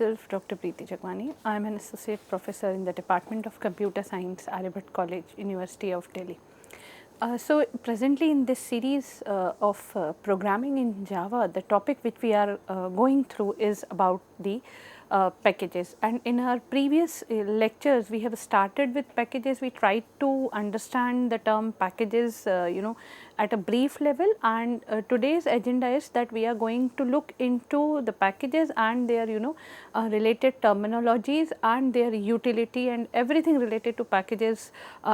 myself Dr. Preeti Jagwani. I am an associate professor in the Department of Computer Science, Aryabhat College, University of Delhi. So presently in this series of programming in Java, the topic which we are going through is about the packages, and in our previous lectures we have started with packages. We tried to understand the term packages at a brief level, and today's agenda is that we are going to look into the packages and their related terminologies and their utility and everything related to packages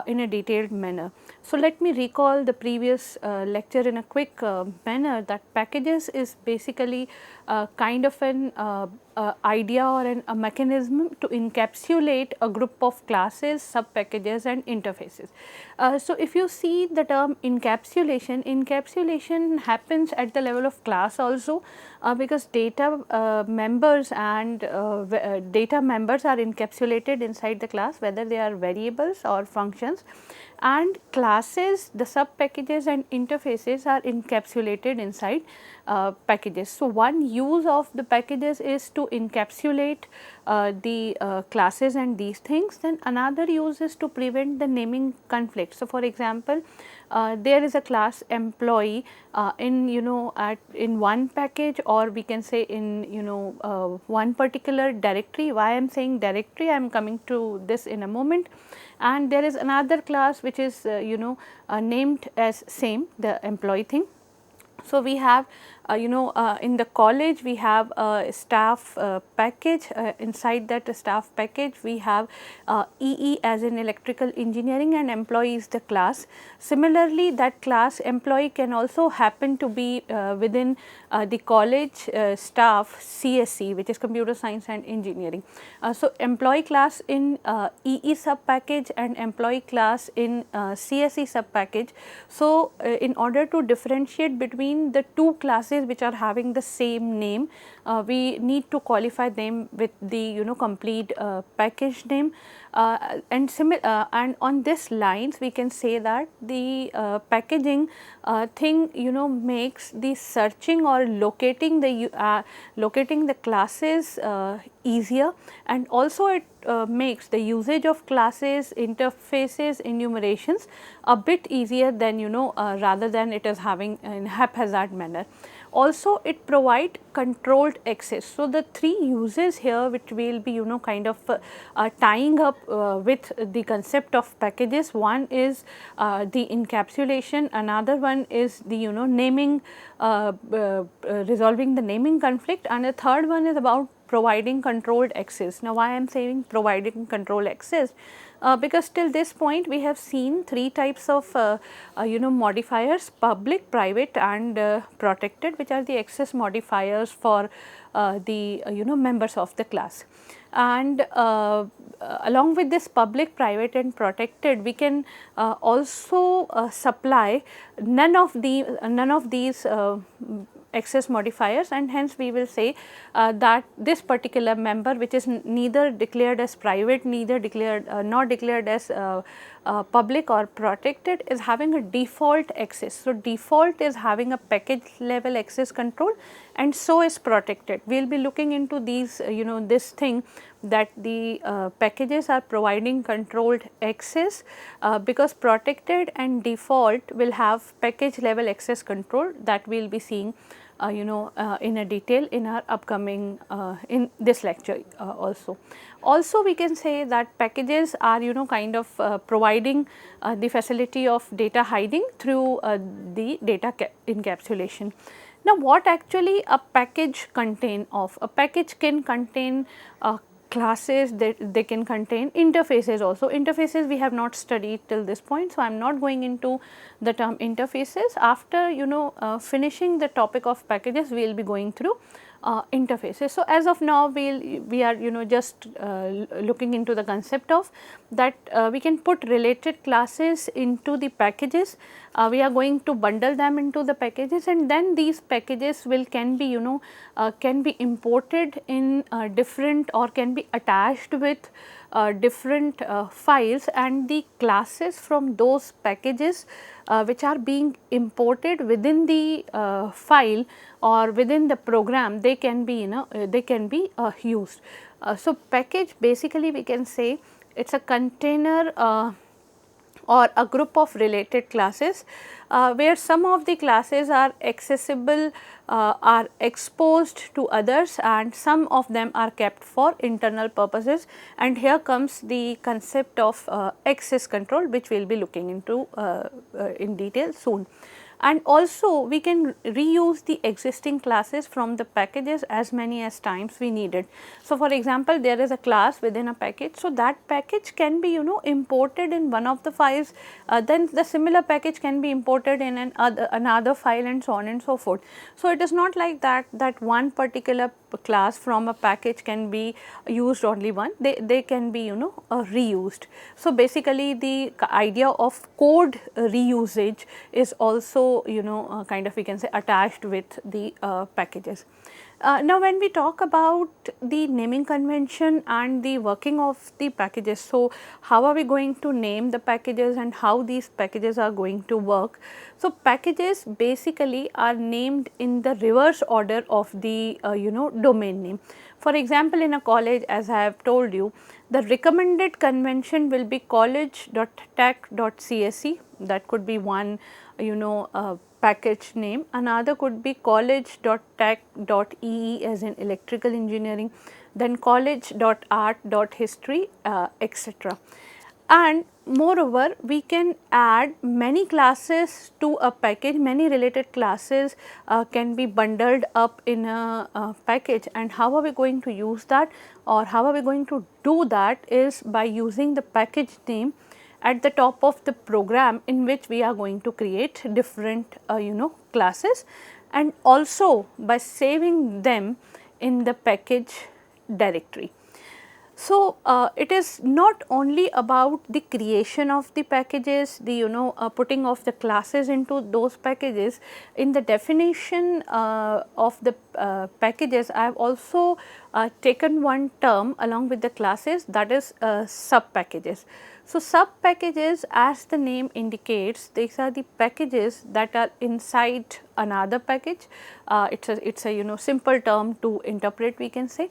in a detailed manner. So let me recall the previous lecture in a quick manner, that packages is basically kind of an idea or a mechanism to encapsulate a group of classes, sub packages and interfaces. So if you see the term encapsulation happens at the level of class also, because data members and data members are encapsulated inside the class, whether they are variables or functions, and classes, the sub packages and interfaces are encapsulated inside packages. So one use of the packages is to encapsulate the classes and these things. Then another use is to prevent the naming conflict. So for example, there is a class employee in one package, or we can say in one particular directory. Why I am saying directory, I am coming to this in a moment. And there is another class which is named as same, the employee thing. So we have in the college we have a staff package. Inside that staff package we have EE as in electrical engineering, and employee is the class. Similarly, that class employee can also happen to be within the college staff CSE, which is computer science and engineering. So employee class in EE sub package and employee class in CSE sub package. So in order to differentiate between the two classes which are having the same name, we need to qualify them with the complete package name, and on this lines we can say that the packaging thing makes the searching or locating the classes easier, and also it makes the usage of classes, interfaces, enumerations a bit easier than rather than it is having in haphazard manner. Also it provide controlled access. So the three uses here which we will be kind of tying up with the concept of packages. One is the encapsulation, another one is the naming, resolving the naming conflict, and the third one is about providing controlled access. Now why I am saying providing control access? Because till this point we have seen three types of modifiers: public, private and protected, which are the access modifiers for the members of the class. And along with this public, private and protected, we can also supply none of these access modifiers, and hence we will say that this particular member, which is neither declared as private, neither declared not declared as public or protected, is having a default access. So default is having a package level access control, and so is protected. We will be looking into these this thing, that the packages are providing controlled access, because protected and default will have package level access control, that we will be seeing in a detail in our upcoming in this lecture also. Also we can say that packages are kind of providing the facility of data hiding through the data encapsulation. Now what actually a package contain of? A package can contain classes, they can contain interfaces also. Interfaces we have not studied till this point, so I am not going into the term interfaces. After finishing the topic of packages, we will be going through interfaces. So as of now we are just looking into the concept of that we can put related classes into the packages. We are going to bundle them into the packages, and then these packages can be imported in different, or can be attached with different files, and the classes from those packages which are being imported within the file or within the program, they can be they can be used. So, package basically we can say it is a container or a group of related classes where some of the classes are accessible, are exposed to others, and some of them are kept for internal purposes. And here comes the concept of access control, which we will be looking into in detail soon. And also we can reuse the existing classes from the packages as many as times we need it. So, for example, there is a class within a package, so that package can be imported in one of the files, then the similar package can be imported in another file, and so on and so forth. So, it is not like that one particular class from a package can be used only one, they can be reused. So, basically the idea of code reusage is also kind of we can say attached with the packages. Now, when we talk about the naming convention and the working of the packages, so how are we going to name the packages and how these packages are going to work? So, packages basically are named in the reverse order of the domain name. For example, in a college, as I have told you, the recommended convention will be college.tech.csc, that could be one package name. Another could be college.tech.ee as in electrical engineering, then college.art.history, etc. And moreover, we can add many classes to a package, many related classes can be bundled up in a package. And how are we going to use that, or how are we going to do that, is by using the package name at the top of the program in which we are going to create different classes, and also by saving them in the package directory. So, it is not only about the creation of the packages, the putting of the classes into those packages. In the definition of the packages, I have also taken one term along with the classes, that is sub packages. So, sub packages, as the name indicates, these are the packages that are inside another package. It's a simple term to interpret, we can say.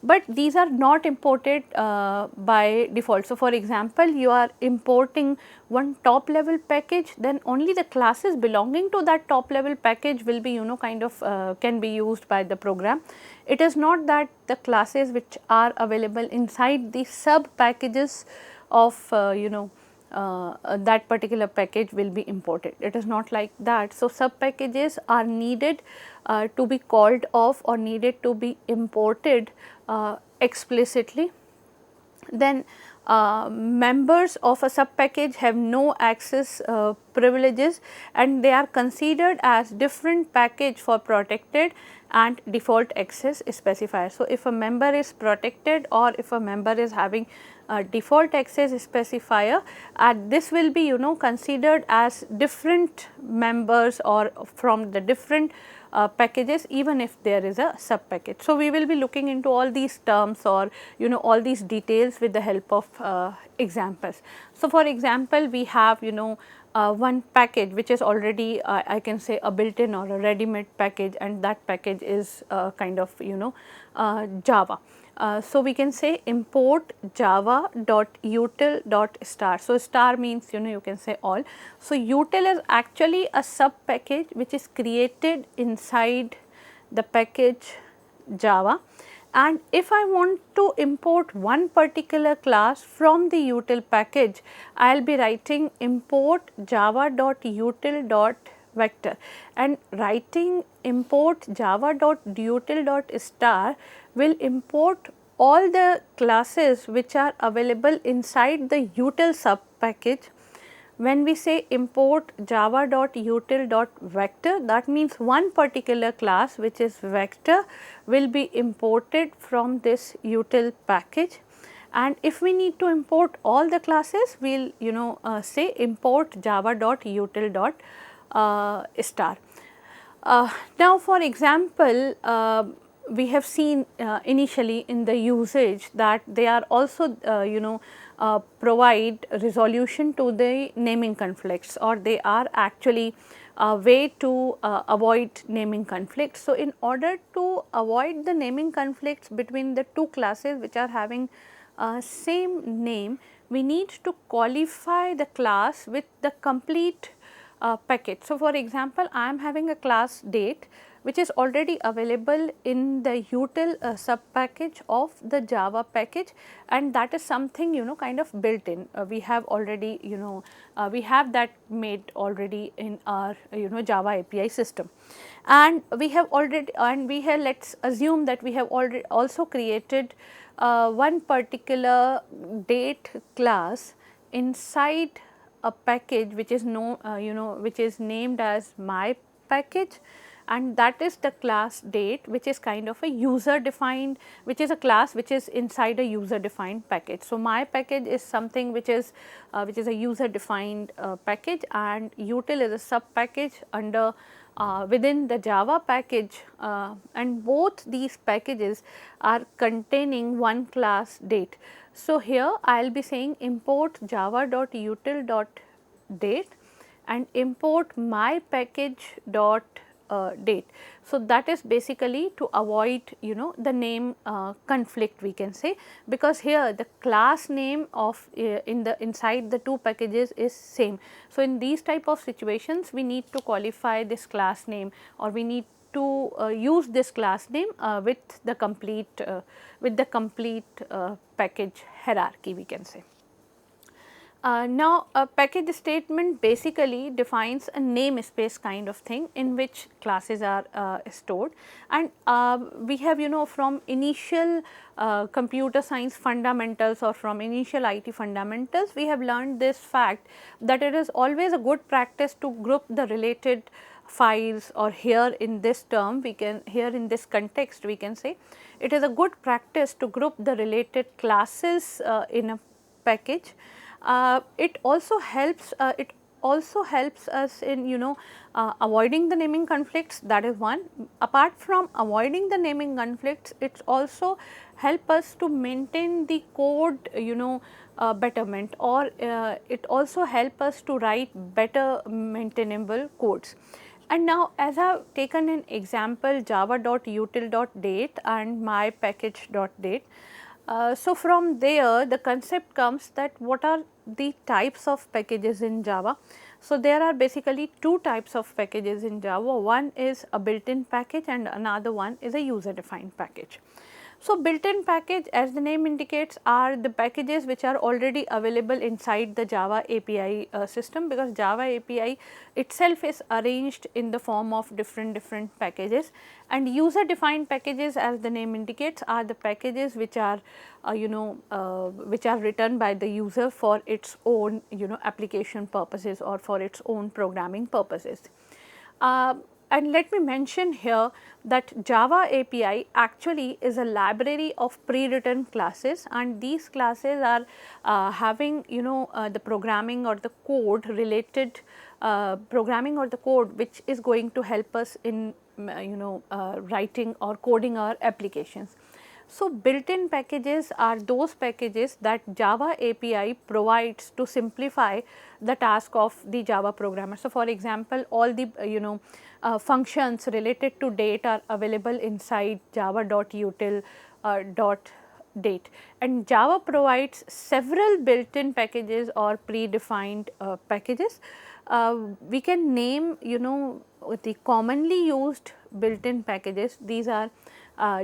But these are not imported by default. So, for example, you are importing one top level package, then only the classes belonging to that top level package will be kind of can be used by the program. It is not that the classes which are available inside the sub packages of that particular package will be imported. It is not like that. So, sub packages are needed to be called off or needed to be imported explicitly. Then members of a sub package have no access privileges, and they are considered as different package for protected and default access specifier. So, if a member is protected or if a member is having a default access specifier, this will be considered as different members or from the different packages, even if there is a sub package. So, we will be looking into all these terms or all these details with the help of examples. So, for example, we have one package which is already I can say a built-in or a ready-made package, and that package is kind of Java. So, we can say import java.util.star. So, star means you can say all. So, util is actually a sub package which is created inside the package Java, and if I want to import one particular class from the util package, I will be writing import java.util.vector, and writing import java.util.star will import all the classes which are available inside the util sub package. When we say import java.util.vector, that means one particular class which is vector will be imported from this util package. And if we need to import all the classes, we will say import java.util.star. Now, for example, we have seen initially in the usage that they are also provide resolution to the naming conflicts, or they are actually a way to avoid naming conflicts. So, in order to avoid the naming conflicts between the two classes which are having same name, we need to qualify the class with the complete package. So, for example, I am having a class date which is already available in the util sub package of the Java package, and that is something kind of built in. We have already we have that made already in our Java API system, and we have already, and we have, let us assume that we have already also created one particular date class inside a package which is which is named as my package, and that is the class date, which is kind of a user defined, which is a class which is inside a user defined package. So, my package is something which is a user defined package, and util is a sub package under within the Java package, and both these packages are containing one class date. So, here I will be saying import java.util.date and import my package dot date. So, that is basically to avoid the name conflict, we can say, because here the class name of inside the two packages is same. So, in these type of situations we need to qualify this class name, or we need to use this class name with the complete package hierarchy, we can say. Now, a package statement basically defines a namespace kind of thing in which classes are stored, and we have from initial computer science fundamentals or from initial IT fundamentals, we have learned this fact that it is always a good practice to group the related files, or here in this term we can, here in this context we can say it is a good practice to group the related classes in a package. It also helps us in avoiding the naming conflicts, that is one. Apart from avoiding the naming conflicts, it also help us to maintain the code betterment, or it also help us to write better maintainable codes. And now, as I have taken an example java.util.date and my package.date. So, from there the concept comes that what are the types of packages in Java. So, there are basically two types of packages in Java. One is a built-in package and another one is a user-defined package. So, built-in package, as the name indicates, are the packages which are already available inside the Java API system, because Java API itself is arranged in the form of different packages, and user defined packages, as the name indicates, are the packages which are which are written by the user for its own application purposes or for its own programming purposes. And let me mention here that Java API actually is a library of pre-written classes, and these classes are having the programming or the code related programming or the code which is going to help us in writing or coding our applications. So, built-in packages are those packages that Java API provides to simplify the task of the Java programmer. So, for example, all the functions related to date are available inside java.util.date, and Java provides several built-in packages or predefined packages. We can name the commonly used built-in packages. These are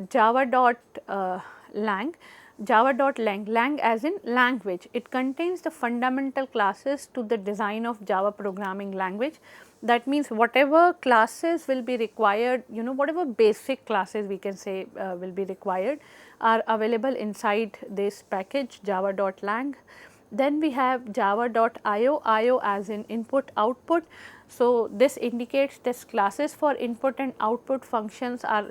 java.lang, lang as in language. It contains the fundamental classes to the design of Java programming language. That means whatever classes will be required, whatever basic classes we can say will be required are available inside this package java.lang. Then we have java.io, io as in input output. So, this indicates this classes for input and output functions are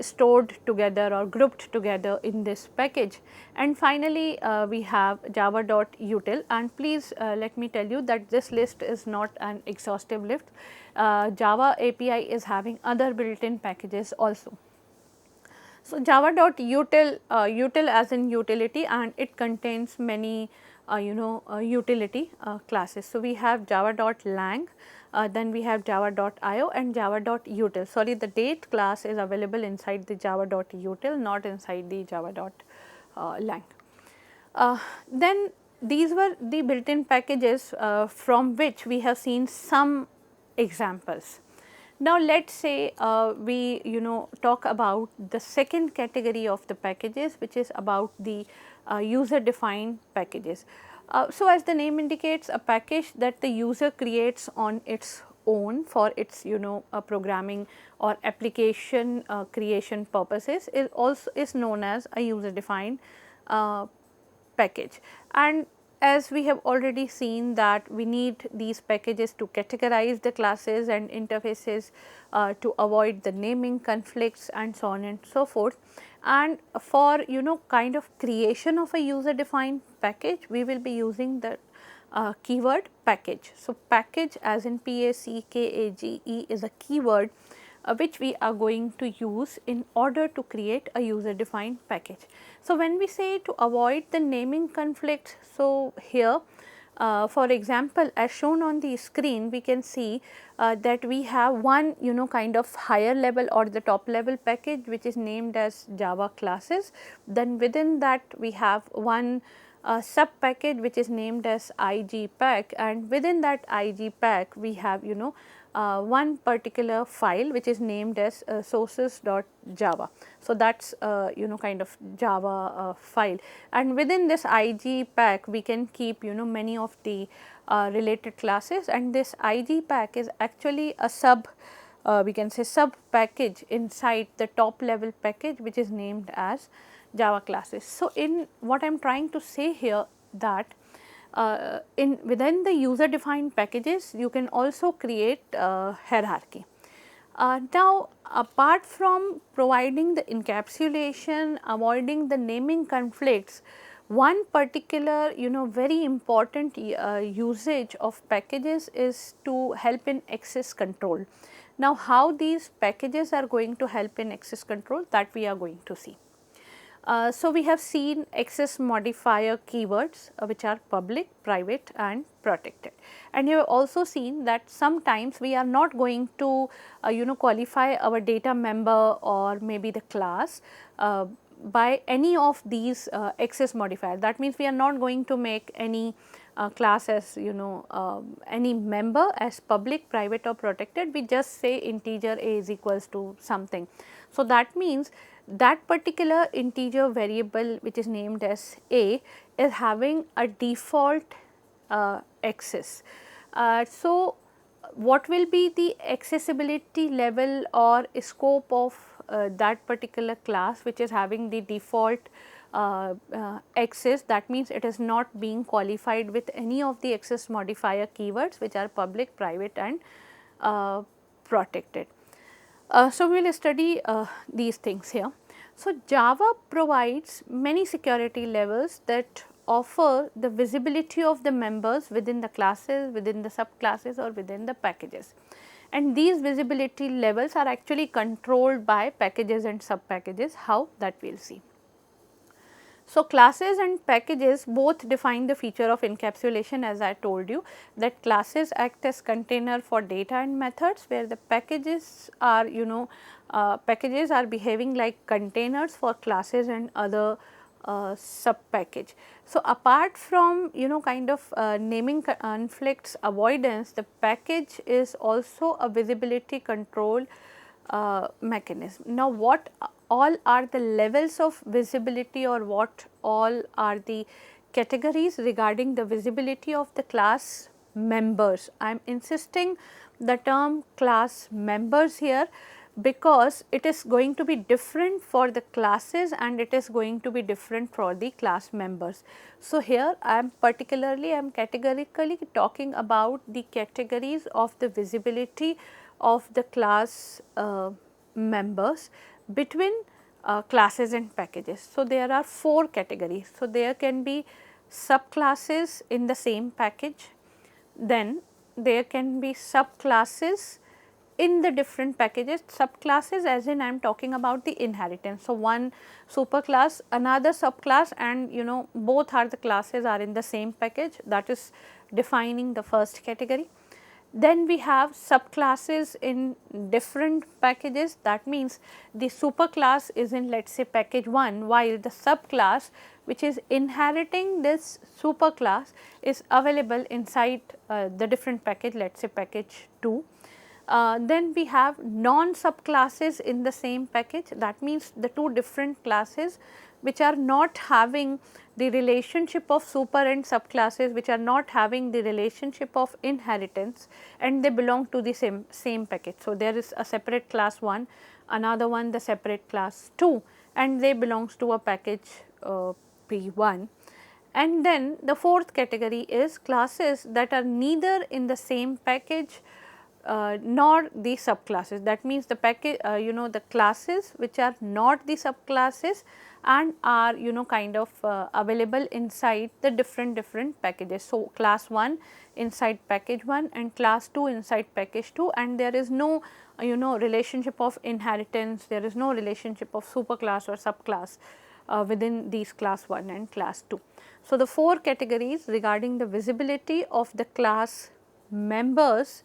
stored together or grouped together in this package. And finally, we have java.util, and please let me tell you that this list is not an exhaustive list. Java API is having other built-in packages also. So, java.util, util as in utility, and it contains many utility classes. So, we have java.lang, then we have java.io and java.util. Sorry, the date class is available inside the java.util, not inside the java.lang. Then these were the built-in packages from which we have seen some examples. Now, let us say we talk about the second category of the packages, which is about the user defined packages. So, as the name indicates, a package that the user creates on its own for its programming or application creation purposes is known as a user defined package. And as we have already seen that we need these packages to categorize the classes and interfaces to avoid the naming conflicts and so on and so forth. And for kind of creation of a user defined package, we will be using the keyword package. So, package as in PACKAGE is a keyword which we are going to use in order to create a user defined package. So, when we say to avoid the naming conflict, so here for example, as shown on the screen, we can see that we have one kind of higher level or the top level package which is named as Java classes. Then within that we have one sub package which is named as IGPack, and within that IGPack we have one particular file which is named as sources.java. So, that is kind of Java file, and within this IGPack we can keep many of the related classes, and this IGPack is actually a sub we can say sub package inside the top level package which is named as Java classes. So, in what I am trying to say here that in within the user defined packages you can also create hierarchy. Now, apart from providing the encapsulation, avoiding the naming conflicts, one particular very important usage of packages is to help in access control. Now, how these packages are going to help in access control, that we are going to see. So, we have seen access modifier keywords which are public, private and protected, and you have also seen that sometimes we are not going to qualify our data member or maybe the class by any of these access modifier. That means, we are not going to make any class as any member as public, private or protected. We just say integer a is equals to something. So, that means that particular integer variable which is named as a is having a default access. So, what will be the accessibility level or scope of that particular class which is having the default access? That means, it is not being qualified with any of the access modifier keywords which are public, private and protected. So, we will study these things here. So, Java provides many security levels that offer the visibility of the members within the classes, within the subclasses or within the packages, and these visibility levels are actually controlled by packages and sub packages. How, that we will see. So, classes and packages both define the feature of encapsulation, as I told you that classes act as container for data and methods, where the packages are packages are behaving like containers for classes and other sub package. So, apart from kind of naming conflicts avoidance, the package is also a visibility control mechanism. Now, what all are the levels of visibility or what all are the categories regarding the visibility of the class members? I am insisting the term class members here because it is going to be different for the classes and it is going to be different for the class members. So, here I am categorically talking about the categories of the visibility of the class members between classes and packages. So, there are 4 categories. So, there can be subclasses in the same package, then there can be subclasses in the different packages. Subclasses as in I am talking about the inheritance. So, one superclass, another subclass, and both are the classes are in the same package, that is defining the first category. Then we have subclasses in different packages, that means the superclass is in, let us say, package 1, while the subclass which is inheriting this superclass is available inside the different package, let us say package 2. Then we have non subclasses in the same package, that means the two different classes which are not having the relationship of super and subclasses, which are not having the relationship of inheritance, and they belong to the same package. So, there is a separate class 1, another one the separate class 2, and they belongs to a package P1. And then the fourth category is classes that are neither in the same package nor the subclasses. That means the package the classes which are not the subclasses and are kind of available inside the different packages. So, class 1 inside package 1 and class 2 inside package 2, and there is no relationship of inheritance, there is no relationship of superclass or subclass within these class 1 and class 2. So, the four categories regarding the visibility of the class members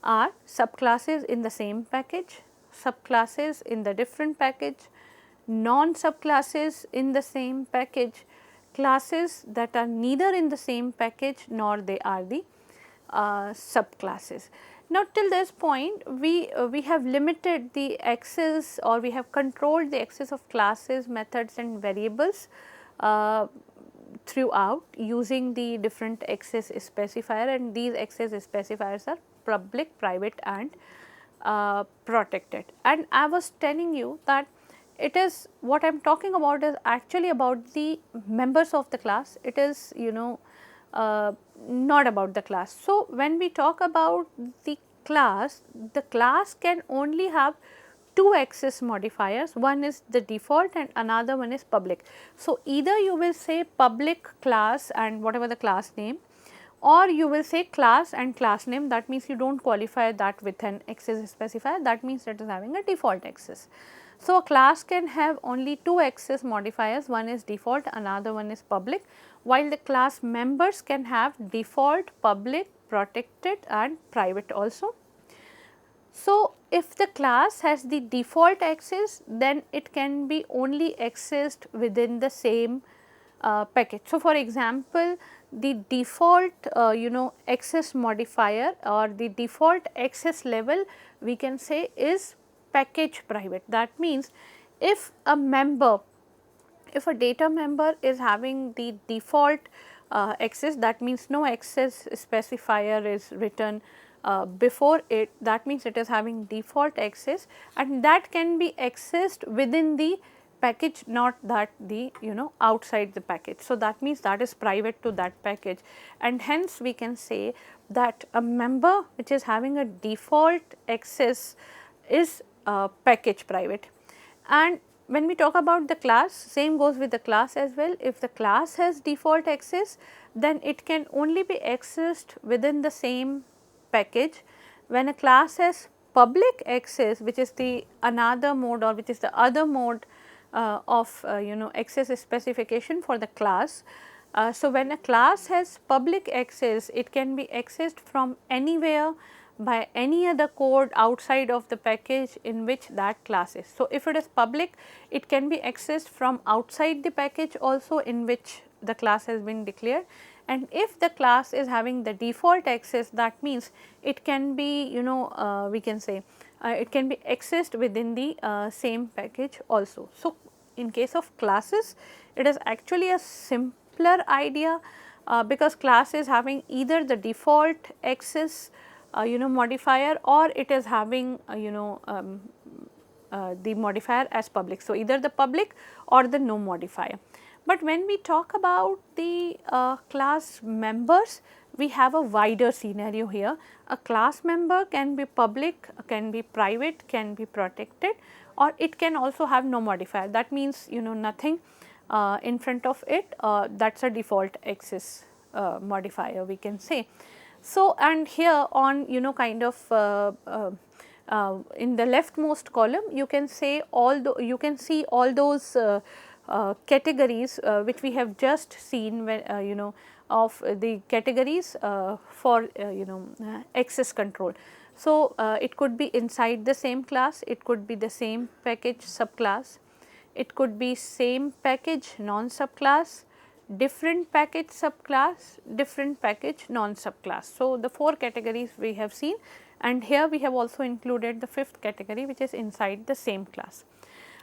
are subclasses in the same package, subclasses in the different package, non subclasses in the same package, classes that are neither in the same package nor they are the subclasses. Now, till this point we have limited the access, or we have controlled the access of classes, methods and variables throughout using the different access specifier, and these access specifiers are public, private and protected. And I was telling you that it is what I am talking about is actually about the members of the class, it is not about the class. So, when we talk about the class can only have two access modifiers, one is the default and another one is public. So, either you will say public class and whatever the class name, or you will say class and class name, that means you do not qualify that with an access specifier, that means it is having a default access. So, a class can have only two access modifiers, one is default, another one is public, while the class members can have default, public, protected and private also. So, if the class has the default access, then it can be only accessed within the same package. So, for example, the default access modifier or the default access level we can say is package private. That means if a member, if a data member is having the default access, that means no access specifier is written before it, that means it is having default access and that can be accessed within the package, not that the outside the package. So, that means that is private to that package, and hence we can say that a member which is having a default access is package private. And when we talk about the class, same goes with the class as well. If the class has default access, then it can only be accessed within the same package. When a class has public access, which is the another mode or which is the other mode of access specification for the class. So, when a class has public access, it can be accessed from anywhere by any other code outside of the package in which that class is. So, if it is public, it can be accessed from outside the package also in which the class has been declared, and if the class is having the default access, that means it can be we can say it can be accessed within the same package also. So, in case of classes, it is actually a simpler idea because class is having either the default access modifier or it is having the modifier as public. So, either the public or the no modifier. But when we talk about the class members, we have a wider scenario here. A class member can be public, can be private, can be protected, or it can also have no modifier. That means nothing in front of it, that is a default access modifier we can say. So, and here on kind of in the leftmost column you can say you can see all those categories which we have just seen when of the categories for access control. So, it could be inside the same class, it could be the same package subclass, it could be same package non subclass, different package subclass, different package non subclass. So, the 4 categories we have seen, and here we have also included the 5th category which is inside the same class.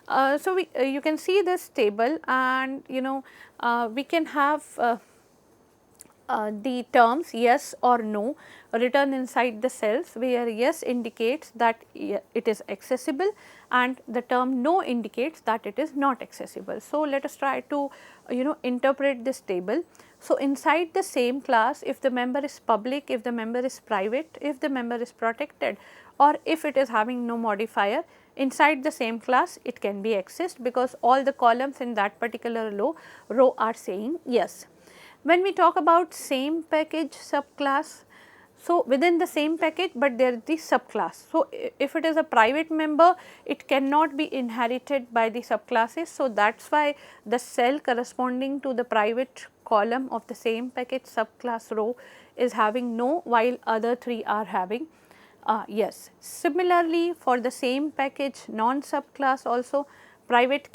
So, you can see this table, and we can have the terms yes or no written inside the cells, where yes indicates that it is accessible and the term no indicates that it is not accessible. So, let us try to interpret this table. So, inside the same class, if the member is public, if the member is private, if the member is protected, or if it is having no modifier, inside the same class it can be accessed, because all the columns in that particular row are saying yes. When we talk about same package subclass, so within the same package, but there is the subclass. So, if it is a private member, it cannot be inherited by the subclasses. So, that is why the cell corresponding to the private column of the same package subclass row is having no, while other 3 are having yes. Similarly, for the same package non subclass also, private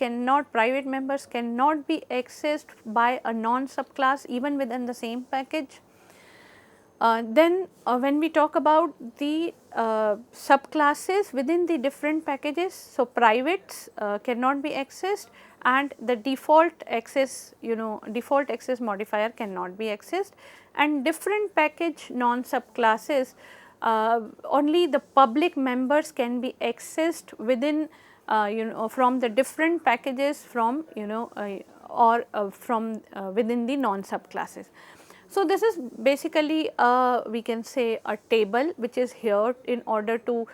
members cannot be accessed by a non subclass even within the same package. Then when we talk about the subclasses within the different packages, so privates cannot be accessed, and the default access modifier cannot be accessed, and different package non subclasses only the public members can be accessed within from the different packages from or from within the non subclasses. So, this is basically we can say a table which is here in order to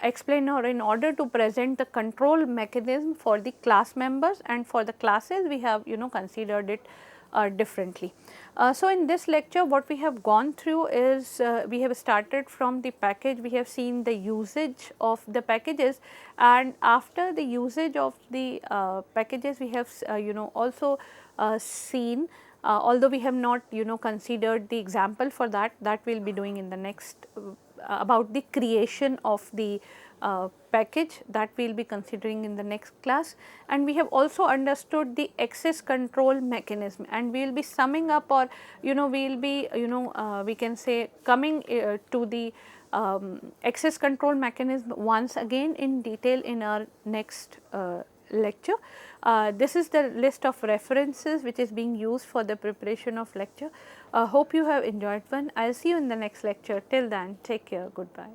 explain, or in order to present the control mechanism for the class members, and for the classes we have considered it differently. So, in this lecture what we have gone through is we have started from the package, we have seen the usage of the packages, and after the usage of the packages we have also seen, although we have not considered the example for that we will be doing in the next about the creation of the package, that we will be considering in the next class. And we have also understood the access control mechanism, and we will be summing up, or we will be we can say coming to the access control mechanism once again in detail in our next lecture. This is the list of references which is being used for the preparation of lecture. Hope you have enjoyed one. I will see you in the next lecture. Till then, take care. Goodbye.